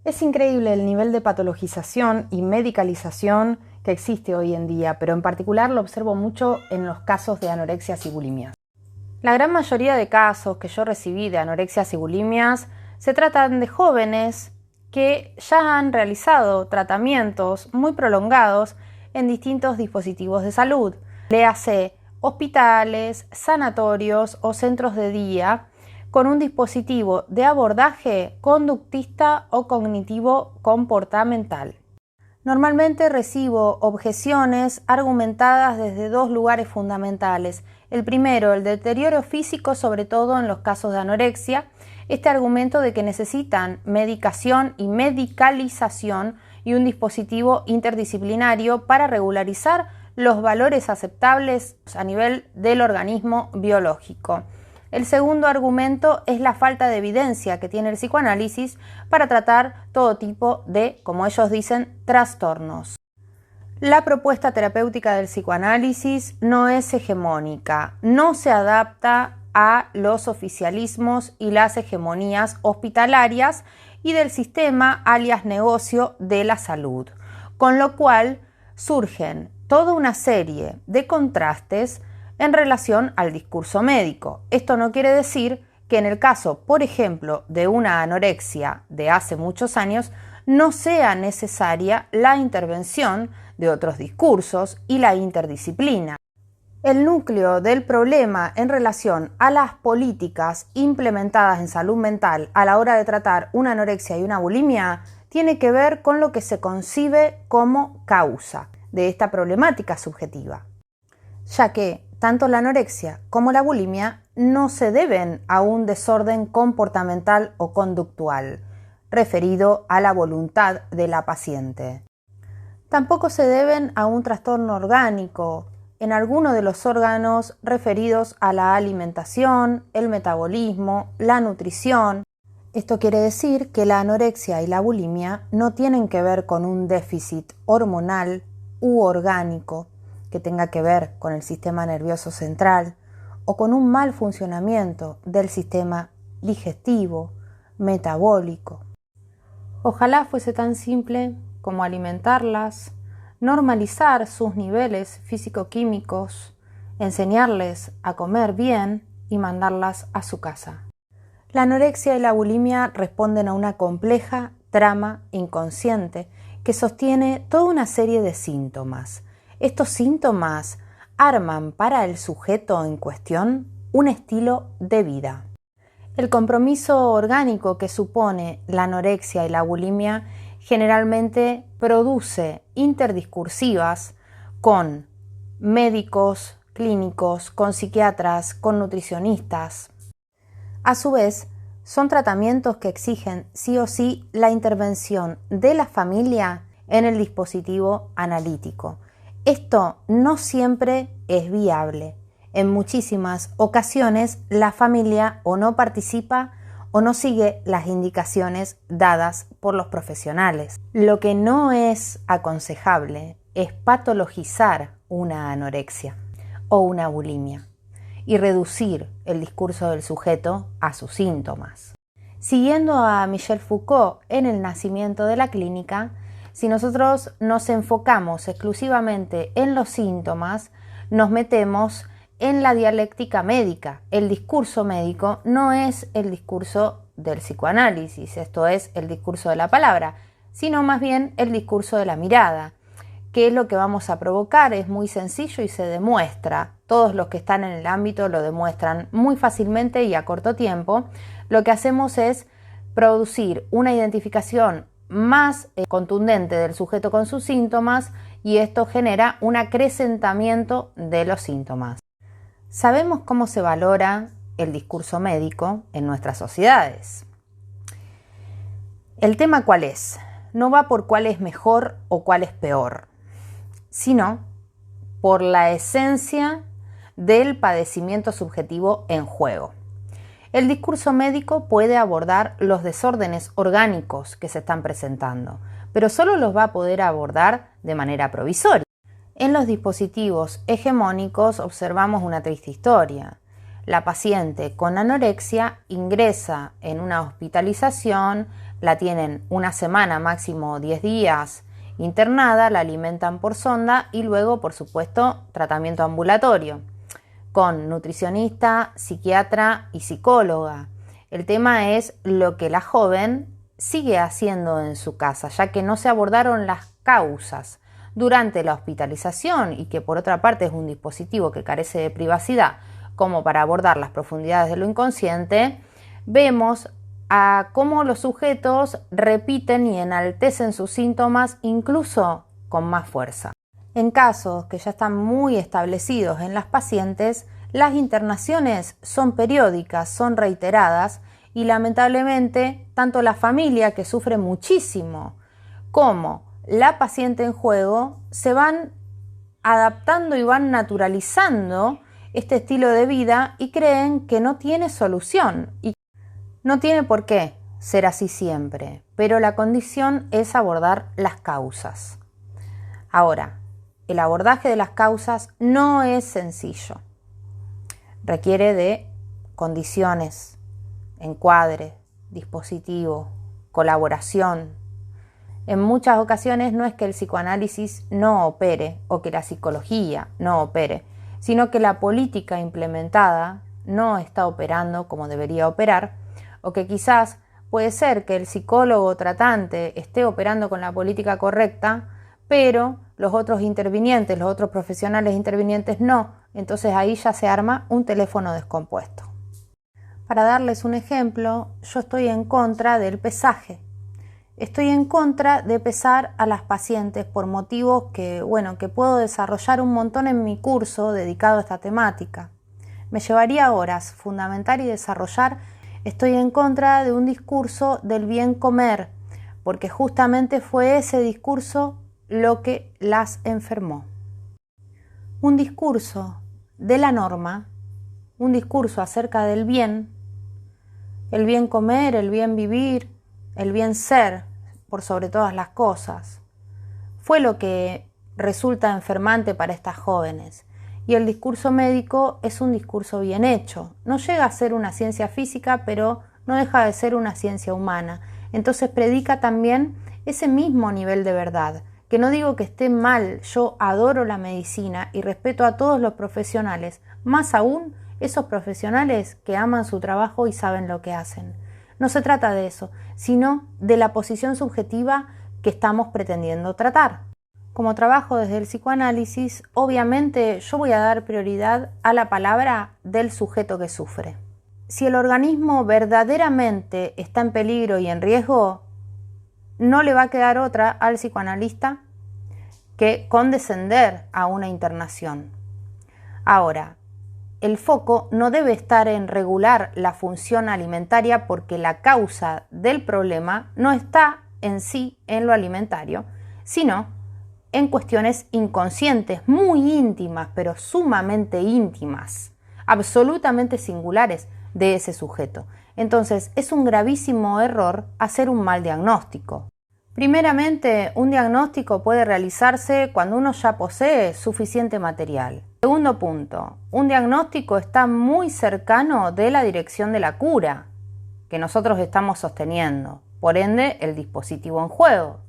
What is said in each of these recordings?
Es increíble el nivel de patologización y medicalización que existe hoy en día, pero en particular lo observo mucho en los casos de anorexias y bulimias. La gran mayoría de casos que yo recibí de anorexias y bulimias se tratan de jóvenes que ya han realizado tratamientos muy prolongados en distintos dispositivos de salud, léase hospitales, sanatorios o centros de día, con un dispositivo de abordaje conductista o cognitivo comportamental. Normalmente recibo objeciones argumentadas desde dos lugares fundamentales. El primero, el deterioro físico, sobre todo en los casos de anorexia, este argumento de que necesitan medicación y medicalización y un dispositivo interdisciplinario para regularizar los valores aceptables a nivel del organismo biológico. El segundo argumento es la falta de evidencia que tiene el psicoanálisis para tratar todo tipo de, como ellos dicen, trastornos. La propuesta terapéutica del psicoanálisis no es hegemónica, no se adapta a los oficialismos y las hegemonías hospitalarias y del sistema alias negocio de la salud, con lo cual surgen toda una serie de contrastes en relación al discurso médico. Esto no quiere decir que en el caso, por ejemplo, de una anorexia de hace muchos años, no sea necesaria la intervención de otros discursos y la interdisciplina. El núcleo del problema en relación a las políticas implementadas en salud mental a la hora de tratar una anorexia y una bulimia tiene que ver con lo que se concibe como causa de esta problemática subjetiva, ya que tanto la anorexia como la bulimia no se deben a un desorden comportamental o conductual, referido a la voluntad de la paciente. Tampoco se deben a un trastorno orgánico en alguno de los órganos referidos a la alimentación, el metabolismo, la nutrición. Esto quiere decir que la anorexia y la bulimia no tienen que ver con un déficit hormonal u orgánico que tenga que ver con el sistema nervioso central o con un mal funcionamiento del sistema digestivo, metabólico. Ojalá fuese tan simple como alimentarlas, normalizar sus niveles físico-químicos, enseñarles a comer bien y mandarlas a su casa. La anorexia y la bulimia responden a una compleja trama inconsciente que sostiene toda una serie de síntomas. Estos síntomas arman para el sujeto en cuestión un estilo de vida. El compromiso orgánico que supone la anorexia y la bulimia generalmente produce interdiscursivas con médicos clínicos, con psiquiatras, con nutricionistas. A su vez, son tratamientos que exigen sí o sí la intervención de la familia en el dispositivo analítico. Esto no siempre es viable. En muchísimas ocasiones la familia o no participa o no sigue las indicaciones dadas por los profesionales. Lo que no es aconsejable es patologizar una anorexia o una bulimia y reducir el discurso del sujeto a sus síntomas. Siguiendo a Michel Foucault en El nacimiento de la clínica, si nosotros nos enfocamos exclusivamente en los síntomas, nos metemos en la dialéctica médica. El discurso médico no es el discurso del psicoanálisis, esto es el discurso de la palabra, sino más bien el discurso de la mirada. ¿Qué es lo que vamos a provocar? Es muy sencillo y se demuestra. Todos los que están en el ámbito lo demuestran muy fácilmente y a corto tiempo. Lo que hacemos es producir una identificación más contundente del sujeto con sus síntomas y esto genera un acrecentamiento de los síntomas. Sabemos cómo se valora el discurso médico en nuestras sociedades. El tema ¿cuál es? No va por cuál es mejor o cuál es peor, sino por la esencia del padecimiento subjetivo en juego. El discurso médico puede abordar los desórdenes orgánicos que se están presentando, pero solo los va a poder abordar de manera provisoria. En los dispositivos hegemónicos observamos una triste historia. La paciente con anorexia ingresa en una hospitalización, la tienen una semana, máximo 10 días internada, la alimentan por sonda y luego, por supuesto, tratamiento ambulatorio con nutricionista, psiquiatra y psicóloga. El tema es lo que la joven sigue haciendo en su casa, ya que no se abordaron las causas durante la hospitalización y que por otra parte es un dispositivo que carece de privacidad como para abordar las profundidades de lo inconsciente. Vemos a cómo los sujetos repiten y enaltecen sus síntomas incluso con más fuerza. En casos que ya están muy establecidos en las pacientes, las internaciones son periódicas, son reiteradas y lamentablemente tanto la familia, que sufre muchísimo, como la paciente en juego se van adaptando y van naturalizando este estilo de vida y creen que no tiene solución y no tiene por qué ser así siempre, pero la condición es abordar las causas. Ahora, el abordaje de las causas no es sencillo. Requiere de condiciones, encuadre, dispositivo, colaboración. En muchas ocasiones no es que el psicoanálisis no opere o que la psicología no opere, sino que la política implementada no está operando como debería operar, o que quizás puede ser que el psicólogo tratante esté operando con la política correcta, pero los otros intervinientes, los otros profesionales intervinientes no. Entonces ahí ya se arma un teléfono descompuesto. Para darles un ejemplo, yo estoy en contra del pesaje. Estoy en contra de pesar a las pacientes por motivos que puedo desarrollar un montón en mi curso dedicado a esta temática. Me llevaría horas fundamentar y desarrollar. Estoy en contra de un discurso del bien comer, porque justamente fue ese discurso lo que las enfermó. Un discurso de la norma, un discurso acerca del bien, el bien comer, el bien vivir, el bien ser, por sobre todas las cosas, fue lo que resulta enfermante para estas jóvenes. Y el discurso médico es un discurso bien hecho. No llega a ser una ciencia física, pero no deja de ser una ciencia humana. Entonces predica también ese mismo nivel de verdad. Que no digo que esté mal, yo adoro la medicina y respeto a todos los profesionales, más aún esos profesionales que aman su trabajo y saben lo que hacen. No se trata de eso, sino de la posición subjetiva que estamos pretendiendo tratar. Como trabajo desde el psicoanálisis, obviamente yo voy a dar prioridad a la palabra del sujeto que sufre. Si el organismo verdaderamente está en peligro y en riesgo, no le va a quedar otra al psicoanalista que condescender a una internación. Ahora, el foco no debe estar en regular la función alimentaria porque la causa del problema no está en sí en lo alimentario, sino en cuestiones inconscientes, muy íntimas, pero sumamente íntimas, absolutamente singulares de ese sujeto. Entonces, es un gravísimo error hacer un mal diagnóstico. Primeramente, un diagnóstico puede realizarse cuando uno ya posee suficiente material. Segundo punto, un diagnóstico está muy cercano de la dirección de la cura que nosotros estamos sosteniendo, por ende, el dispositivo en juego.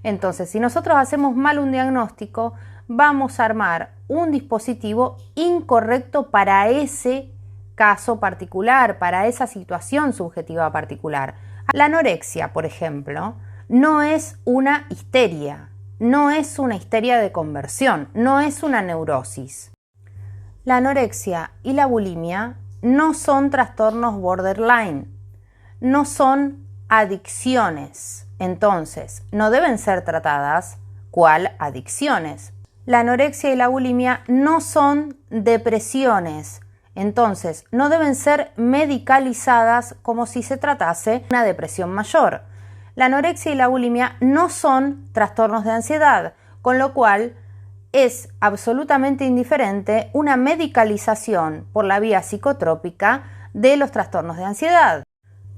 Entonces, si nosotros hacemos mal un diagnóstico, vamos a armar un dispositivo incorrecto para ese caso particular, para esa situación subjetiva particular. La anorexia, por ejemplo, no es una histeria, no es una histeria de conversión, no es una neurosis. La anorexia y la bulimia no son trastornos borderline, no son adicciones. Entonces, no deben ser tratadas cual adicciones. La anorexia y la bulimia no son depresiones. Entonces, no deben ser medicalizadas como si se tratase de una depresión mayor. La anorexia y la bulimia no son trastornos de ansiedad, con lo cual es absolutamente indiferente una medicalización por la vía psicotrópica de los trastornos de ansiedad.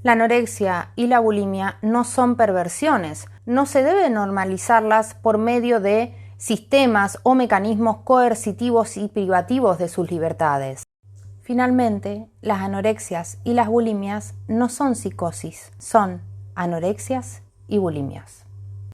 La anorexia y la bulimia no son perversiones, no se debe normalizarlas por medio de sistemas o mecanismos coercitivos y privativos de sus libertades. Finalmente, las anorexias y las bulimias no son psicosis, son Anorexias y Bulimias.